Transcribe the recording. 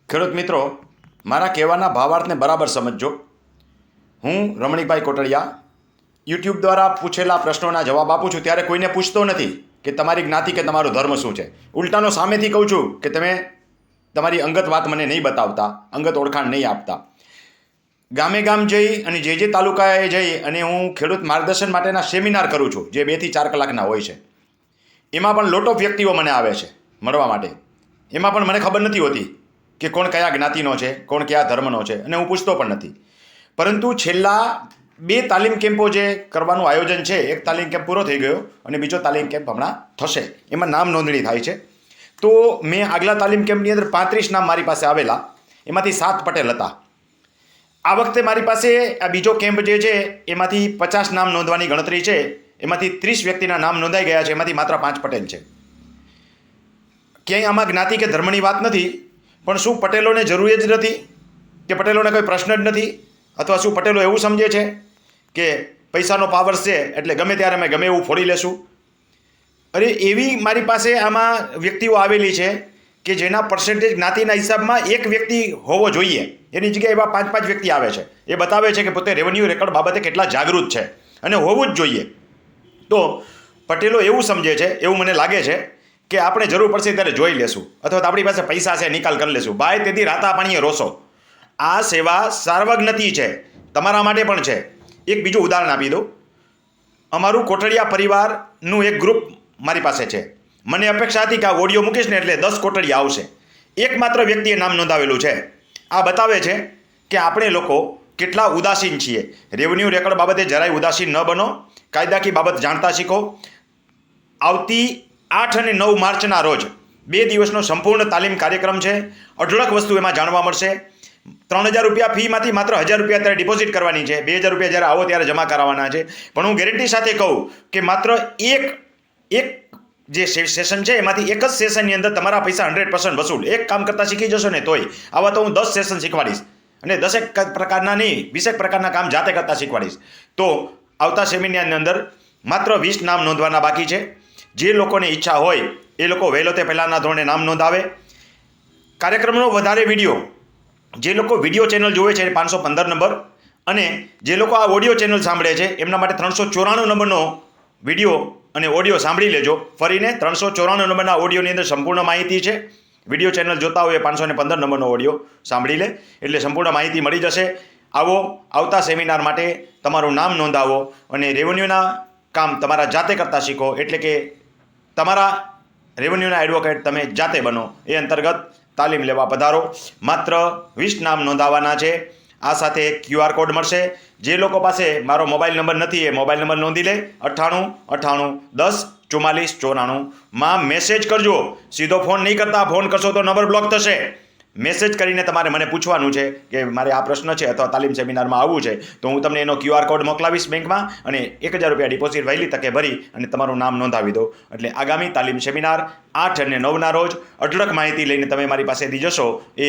ખેડૂત મિત્રો, મારા કહેવાના ભાવાર્થને બરાબર સમજજો. હું રમણીકભાઈ કોટડિયા યુટ્યુબ દ્વારા પૂછેલા પ્રશ્નોના જવાબ આપું છું ત્યારે કોઈને પૂછતો નથી કે તમારી જ્ઞાતિ કે તમારો ધર્મ શું છે. ઉલટાનો સામેથી કહું છું કે તમે તમારી અંગત વાત મને નહીં બતાવતા, અંગત ઓળખાણ નહીં આપતા. ગામે ગામ જઈ અને જે તાલુકાએ જઈ અને હું ખેડૂત માર્ગદર્શન માટેના સેમિનાર કરું છું, જે 2 થી 4 કલાકના હોય છે. એમાં પણ લોટ ઓફ વ્યક્તિઓ મને આવે છે મળવા માટે. એમાં પણ મને ખબર નથી હોતી કે કોણ કયા જ્ઞાતિનો છે, કોણ કયા ધર્મનો છે, અને હું પૂછતો પણ નથી. પરંતુ છેલ્લા 2 તાલીમ કેમ્પો જે કરવાનું આયોજન છે, એક તાલીમ કેમ્પ પૂરો થઈ ગયો અને બીજો તાલીમ કેમ્પ હમણાં થશે. એમાં નામ નોંધણી થાય છે. તો મેં આગલા તાલીમ કેમ્પની અંદર 35 નામ મારી પાસે આવેલા, એમાંથી 7 પટેલ હતા. આ વખતે મારી પાસે આ બીજો કેમ્પ જે છે એમાંથી 50 નામ નોંધવાની ગણતરી છે. એમાંથી 30 વ્યક્તિના નામ નોંધાઈ ગયા છે, એમાંથી માત્ર 5 પટેલ છે. ક્યાંય આમાં જ્ઞાતિ કે ધર્મની વાત નથી, પણ શું પટેલોને જરૂર જ નથી કે પટેલોને કોઈ પ્રશ્ન જ નથી? અથવા શું પટેલો એવું સમજે છે કે પૈસાનો પાવર છે એટલે ગમે ત્યારે અમે ગમે એવું ફોડી લેશું? અરે એવી મારી પાસે આમાં વ્યક્તિઓ આવેલી છે કે જેના પર્સન્ટેજ જ્ઞાતિના હિસાબમાં એક વ્યક્તિ હોવો જોઈએ, એની જગ્યાએ એવા 5-5 વ્યક્તિ આવે છે. એ બતાવે છે કે પોતે રેવન્યુ રેકોર્ડ બાબતે કેટલા જાગૃત છે, અને હોવું જ જોઈએ. તો પટેલો એવું સમજે છે, એવું મને લાગે છે કે આપણે જરૂર પડશે ત્યારે જોઈ લેશું, અથવા તો આપણી પાસે પૈસા છે નિકાલ કરી લેશું. ભાઈ, તેથી રાતા પાણીએ રોસો. આ સેવા સાર્વજ્ઞતી છે, તમારા માટે પણ છે. એક બીજું ઉદાહરણ આપી દઉં. અમારું કોટડિયા પરિવારનું એક ગ્રુપ મારી પાસે છે. મને અપેક્ષા હતી કે આ ઓડિયો મૂકીશ ને એટલે 10 કોટડિયા આવશે. એકમાત્ર વ્યક્તિએ નામ નોંધાવેલું છે. આ બતાવે છે કે આપણે લોકો કેટલા ઉદાસીન છીએ. રેવન્યુ રેકોર્ડ બાબતે જરાય ઉદાસીન ન બનો. કાયદાકીય બાબત જાણતા શીખો. આવતી 8 અને 9 માર્ચના રોજ 2 દિવસનો સંપૂર્ણ તાલીમ કાર્યક્રમ છે. અઢળક વસ્તુ એમાં જાણવા મળશે. 3000 રૂપિયા ફીમાંથી માત્ર 1000 રૂપિયા અત્યારે ડિપોઝિટ કરવાની છે. 2000 રૂપિયા જ્યારે આવો ત્યારે જમા કરાવવાના છે. પણ હું ગેરંટી સાથે કહું કે માત્ર એક જે સેશન છે એમાંથી એક જ સેશનની અંદર તમારા પૈસા 100% વસૂલ. એક કામ કરતાં શીખી જશો ને તોય. આવા તો હું 10 સેશન શીખવાડીશ, અને 10 પ્રકારના નહીં, 20 પ્રકારના કામ જાતે કરતાં શીખવાડીશ. તો આવતા સેમિનારની અંદર માત્ર 20 નામ નોંધવાના બાકી છે. જે લોકોને ઈચ્છા હોય એ લોકો વહેલો તે પહેલાંના ધોરણે નામ નોંધાવે. કાર્યક્રમનો વધારે વિડીયો જે લોકો વિડીયો ચેનલ જોવે છે 515 નંબર, અને જે લોકો આ ઓડિયો ચેનલ સાંભળે છે એમના માટે 394 નંબરનો વિડીયો અને ઓડિયો સાંભળી લેજો. ફરીને 394 નંબરના ઓડિયોની અંદર સંપૂર્ણ માહિતી છે. વિડીયો ચેનલ જોતા હોય 515 નંબરનો ઓડિયો સાંભળી લે એટલે સંપૂર્ણ માહિતી મળી જશે. આવો, આવતા સેમિનાર માટે તમારું નામ નોંધાવો અને રેવન્યુના કામ તમારા જાતે કરતાં શીખો. એટલે કે તમારા રેવન્યુના એડવોકેટ તમે જાતે બનો. એ અંતર્ગત તાલીમ લેવા પધારો. માત્ર 20 નામ નોંધાવાના છે. આ સાથે QR કોડ મળશે. જે લોકો પાસે મારો મોબાઈલ નંબર નથી એ મોબાઈલ નંબર નોંધી લે. 98 10 44 94 માં મેસેજ કરજો. સીધો ફોન નહીં કરતા. ફોન કરશો તો નંબર બ્લોક થશે. મેસેજ કરીને તમારે મને પૂછવાનું છે કે મારે આ પ્રશ્ન છે અથવા તાલીમ સેમિનારમાં આવવું છે, તો હું તમને એનો QR કોડ મોકલાવીશ બેંકમાં, અને 1000 રૂપિયા ડિપોઝિટ વહેલી તકે ભરી અને તમારું નામ નોંધાવી દો. એટલે આગામી તાલીમ સેમિનાર 8 અને 9ના રોજ અઢળક માહિતી લઈને તમે મારી પાસેથી જશો. એ